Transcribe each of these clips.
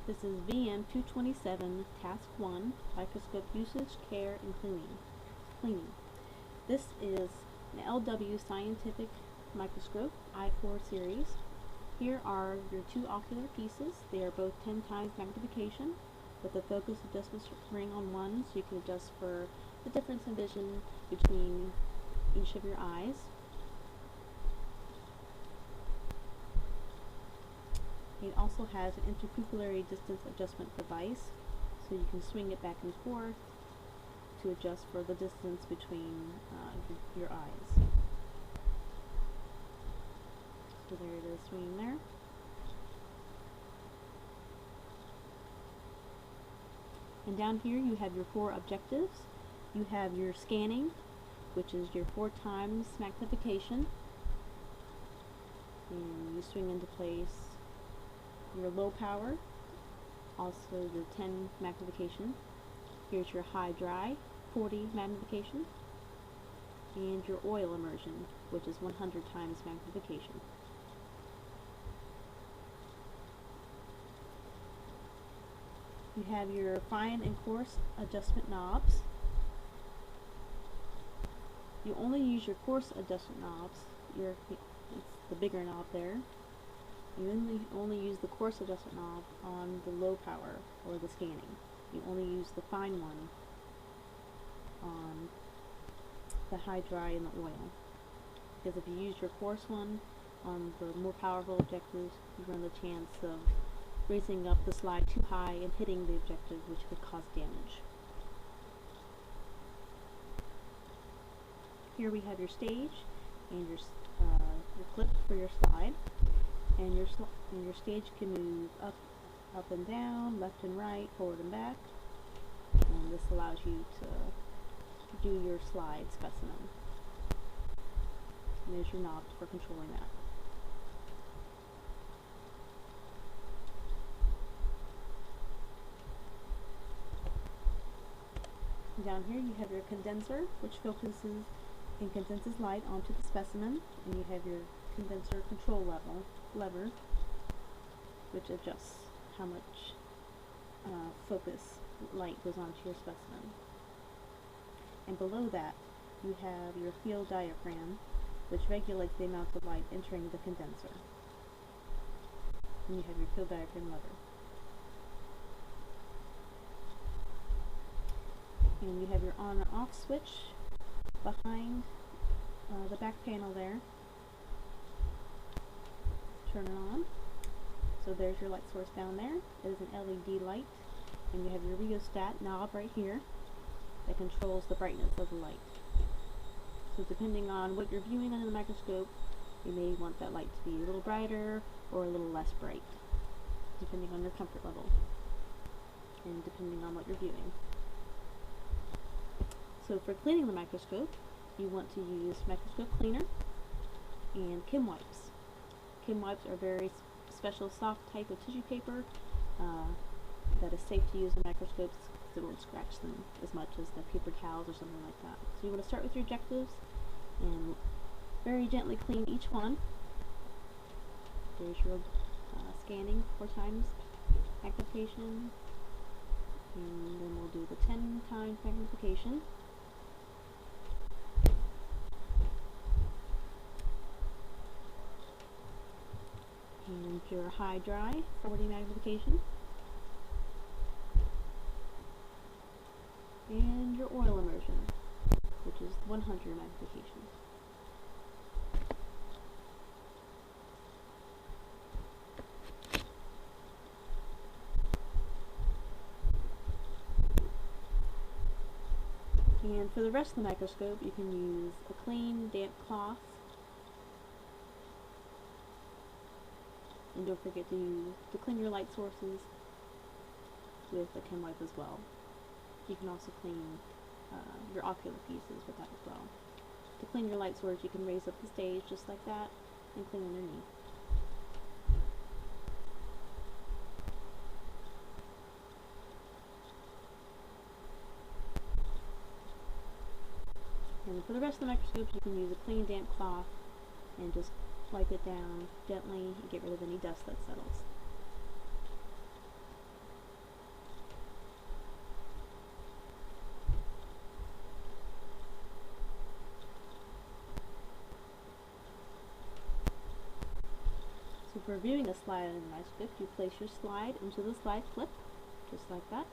This is VM 227, Task 1, Microscope Usage, Care, and Cleaning. This is an LW Scientific Microscope I4 series. Here are your two ocular pieces. They are both 10 times magnification with a focus adjustment ring on one, so you can adjust for the difference in vision between each of your eyes. It also has an interpupillary distance adjustment device, so you can swing it back and forth to adjust for the distance between your eyes. So there it is, swinging there. And down here you have your 4 objectives. You have your scanning, which is your 4 times magnification. And you swing into place your low power, also the 10 magnification. Here's your high dry, 40 magnification. And your oil immersion, which is 100 times magnification. You have your fine and coarse adjustment knobs. You only use your coarse adjustment knobs. It's the bigger knob there. You only use the coarse adjustment knob on the low power or the scanning. You only use the fine one on the high dry and the oil. Because if you use your coarse one on the more powerful objectives, you run the chance of raising up the slide too high and hitting the objective, which could cause damage. Here we have your stage and your clip for your slide, and your stage can move up and down, left and right, forward and back, and this allows you to do your slide specimen. And there's your knobs for controlling that. Down here you have your condenser, which focuses and condenses light onto the specimen, and you have your condenser control lever, which adjusts how much focus light goes onto your specimen. And below that you have your field diaphragm, which regulates the amount of light entering the condenser. And you have your field diaphragm lever. And you have your on and off switch behind the back panel there. Turn it on. So there's your light source down there. It is an LED light. And you have your rheostat knob right here that controls the brightness of the light. So depending on what you're viewing under the microscope, you may want that light to be a little brighter or a little less bright, depending on your comfort level and depending on what you're viewing. So for cleaning the microscope, you want to use microscope cleaner and Kim wipes. Kim wipes are a very special soft type of tissue paper that is safe to use in microscopes because it won't scratch them as much as the paper towels or something like that. So you want to start with your objectives and very gently clean each one. There's your scanning 4 times magnification, and then we'll do the 10 times magnification. And your high dry, 40 magnification. And your oil immersion, which is 100 magnification. And for the rest of the microscope, you can use a clean, damp cloth. And don't forget to clean your light sources with a Kim wipe as well. You can also clean your ocular pieces with that as well. To clean your light source, you can raise up the stage just like that and clean underneath. And for the rest of the microscopes, you can use a clean, damp cloth and just wipe it down gently and get rid of any dust that settles. for viewing a slide in the microscope, you place your slide into the slide clip, just like that.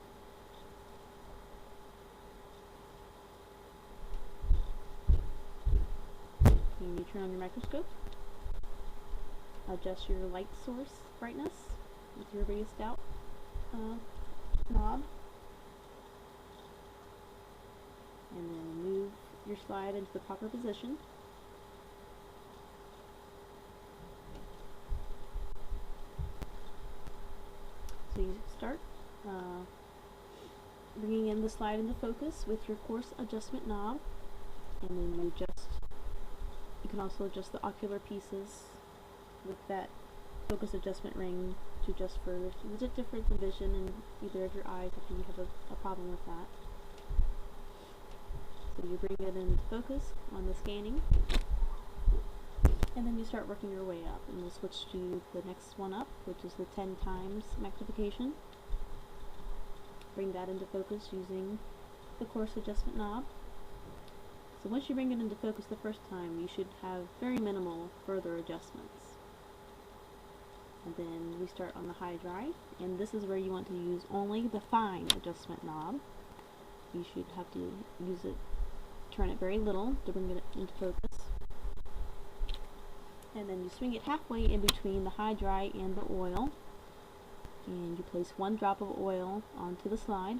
And you turn on your microscope, adjust your light source brightness with your rheostat knob, and then move your slide into the proper position. So you start bringing in the slide into focus with your coarse adjustment knob, and then you adjust. You can also adjust the ocular pieces with that focus adjustment ring to adjust for the difference in vision in either of your eyes if you have a problem with that. So you bring it into focus on the scanning, and then you start working your way up, and we'll switch to the next one up, which is the 10 times magnification. Bring that into focus using the coarse adjustment knob. So once you bring it into focus the first time, you should have very minimal further adjustments. And then we start on the high dry, and this is where you want to use only the fine adjustment knob. You should have to use it, turn it very little to bring it into focus. And then you swing it halfway in between the high dry and the oil, and you place 1 drop of oil onto the slide.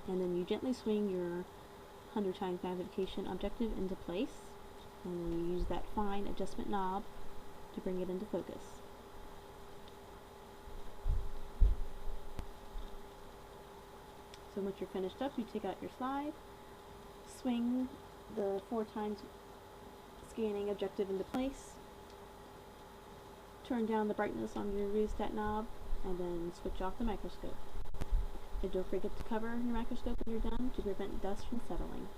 And then you gently swing your 100 times magnification objective into place, and then you use that fine adjustment knob to bring it into focus. So once you're finished up, you take out your slide, swing the 4 times scanning objective into place, turn down the brightness on your rheostat knob, and then switch off the microscope. And don't forget to cover your microscope when you're done to prevent dust from settling.